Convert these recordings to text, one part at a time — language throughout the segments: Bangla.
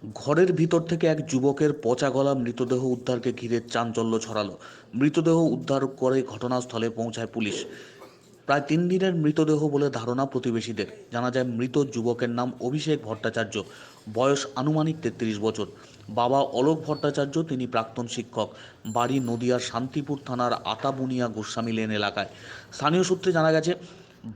ঘরের ভিতর থেকে এক যুবকের পচা গলা মৃতদেহ উদ্ধারকে ঘিরে চাঞ্চল্য ছড়ালো। মৃতদেহ উদ্ধার করে ঘটনাস্থলে পৌঁছায় পুলিশ। প্রায় 3 দিনের মৃতদেহ বলে ধারণা প্রতিবেশীদের। জানা যায়, মৃত যুবকের নাম অভিষেক ভট্টাচার্য, বয়স আনুমানিক 33 বছর। বাবা অলোক ভট্টাচার্য, তিনি প্রাক্তন শিক্ষক। বাড়ি নদিয়ার শান্তিপুর থানার আতাবুনিয়া গোস্বামী লেন এলাকায়। স্থানীয় সূত্রে জানা গেছে,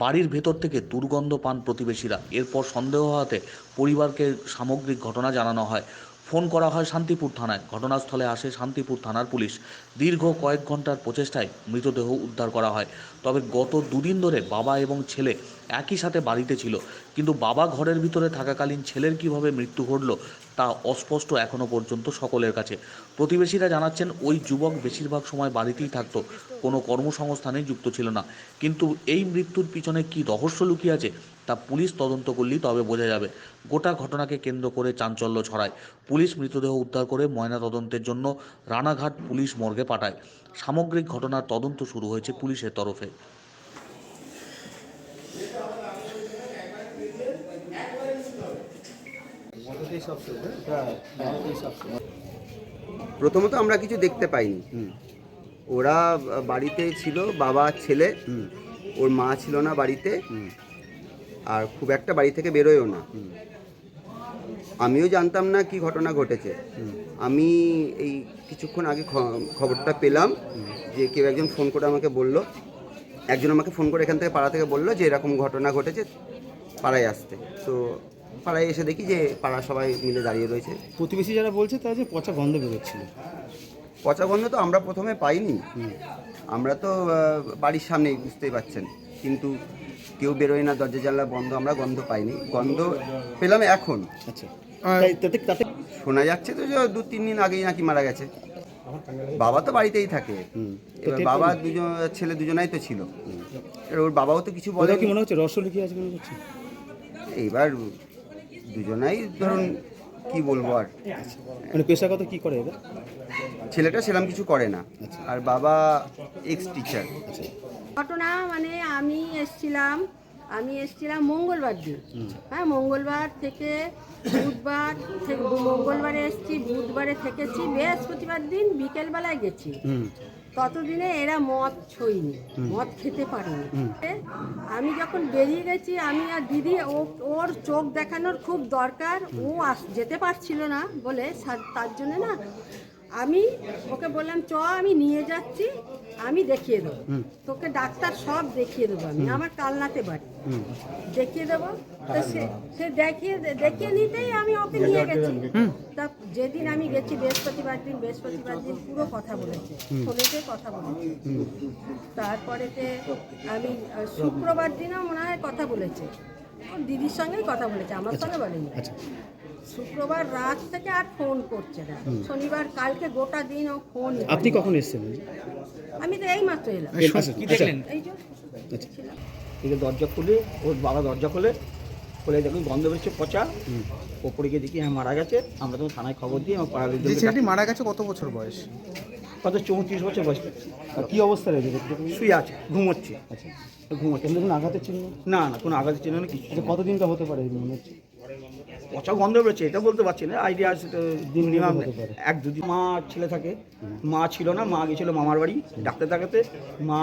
বাড়ির ভেতর থেকে দুর্গন্ধ পান প্রতিবেশীরা। এরপর সন্দেহ হওয়াতে পরিবারকে সামগ্রিক ঘটনা জানানো হয়। ফোন করা হয় শান্তিপুর থানায়। ঘটনাস্থলে আসে শান্তিপুর থানার পুলিশ। দীর্ঘ কয়েক ঘন্টার প্রচেষ্টায় মৃতদেহ উদ্ধার করা হয়। তবে গত দুদিন ধরে বাবা এবং ছেলে একই সাথে বাড়িতে ছিল, কিন্তু বাবা ঘরের ভিতরে থাকাকালীন ছেলের কিভাবে মৃত্যু ঘটল তা অস্পষ্ট এখনও পর্যন্ত সকলের কাছে। প্রতিবেশীরা জানাচ্ছেন, ওই যুবক বেশিরভাগ সময় বাড়িতেই থাকতো, কোনো কর্মসংস্থানে যুক্ত ছিল না। কিন্তু এই মৃত্যুর পিছনে কী রহস্য লুকিয়ে আছে তা পুলিশ তদন্ত করলেই তবে বোঝা যাবে। গোটা ঘটনাকে কেন্দ্র করে চাঞ্চল্য ছড়ায়। পুলিশ মৃতদেহ উদ্ধার করে ময়নাতদন্তের জন্য রানাঘাট পুলিশ মর্গে পাঠায়। সামগ্রিক ঘটনার তদন্ত শুরু হয়েছে পুলিশের তরফে। প্রথমত আমরা কিছু দেখতে পাইনি। ওরা বাড়িতেই ছিল, বাবা ছেলে। ওর মা ছিল না বাড়িতে, আর খুব একটা বাড়ি থেকে বেরোয়ও না। আমিও জানতাম না কি ঘটনা ঘটেছে। আমি এই কিছুক্ষণ আগে খবরটা পেলাম যে কেউ একজন ফোন করে আমাকে বলল, একজন আমাকে ফোন করে এখান থেকে পাড়া থেকে বললো যে এরকম ঘটনা ঘটেছে, পাড়ায় আসতে। তো পাড়ায় এসে দেখি যে পাড়া সবাই মিলে দাঁড়িয়ে রয়েছে। প্রতিবেশী যারা বলছে তারা যে পচা গন্ধ বেরোচ্ছিল। পচা গন্ধ তো আমরা প্রথমে পাইনি। আমরা তো বাড়ির সামনেই, বুঝতেই পারছেন, কিন্তু কেউ বেরোয় না, দরজা জানলা বন্ধ, আমরা গন্ধ পাইনি। গন্ধ পেলাম এখন। আচ্ছা, তাতে শোনা যাচ্ছে তো যে 2-3 দিন আগেই নাকি মারা গেছে। বাবা তো বাড়িতেই থাকে। এবার বাবা ছেলে দুজনাই তো ছিল। ওর বাবাও তো কিছু বলে। কি মনে হচ্ছে রহস্য লুকিয়ে আছে মনে হচ্ছে? এইবার দুজনাই ধরুন, কি বলবো আর। মানে পেশাগত কি করে এবার? ছেলেটা সেরকম কিছু করে না, আর বাবা এক্স টিচার। ঘটনা মানে আমি এসছিলাম মঙ্গলবার দিন। হ্যাঁ, মঙ্গলবার থেকে বুধবার থেকে, মঙ্গলবারে এসছি, বুধবারে থেকেছি, বৃহস্পতিবার দিন বিকেলবেলায় গেছি। ততদিনে এরা মদ ছইনি, মদ খেতে পারেনি। আমি যখন বেরিয়ে গেছি, আমি আর দিদি, ওর চোখ দেখানোর খুব দরকার, ও যেতে পারছিল না বলে, তার জন্য না আমি ওকে বললাম, চ আমি নিয়ে যাচ্ছি, আমি দেখিয়ে দেবো তোকে, ডাক্তার সব দেখিয়ে দেবো, আমি আমার কালনাতে বাড়ি, দেখিয়ে দেবো। তো সে দেখিয়ে নিতেই আমি ওকে নিয়ে গেছি। তা যেদিন আমি গেছি বৃহস্পতিবার দিন পুরো কথা বলেছে, ফোনেতে কথা বলেছে। তারপরেতে আমি শুক্রবার দিনও মনে হয় কথা বলেছে, ওর দিদির সঙ্গেই কথা বলেছে, আমার সঙ্গে বলেনি। শুক্রবার রাত থেকে আর ফোন করছে না। শনিবার কালকে গোটা দিন ও ফোন। আপনি কখন এসেছেন? আমি তো এই মাত্র এলাম। কি দেখলেন? এই যে এদিকে দরজা খুলে, ওর বাবা দরজা খুলে দেখুন গন্ধ বেরোচ্ছে পচা। ওপরে গিয়ে দেখি হ্যাঁ মারা গেছে। আমরা তখন থানায় খবর দিই, আমার পাড়ার যে ছেলেটি মারা গেছে কত বছর বয়স? কত 34 বছর বয়স। কি অবস্থা রয়েছে? শুয়ে আছে, ঘুমোচ্ছে। আচ্ছা, ঘুমোচ্ছে। কোনো আঘাতের চিহ্ন? না না, কোনো আঘাতের চিহ্ন না, কিছু। আচ্ছা, কতদিনটা হতে পারে মনে হচ্ছে? পচা গন্ধ বেরোচ্ছে, এটা বলতে পারছি না, আইডিয়া আছে তো। মিনিমাম হতে পারে। 1-2 দিন। মা ছেলে থাকে, মা ছিল না, মা গেছিল মামার বাড়ি ডাক্তার দেখাতে। মা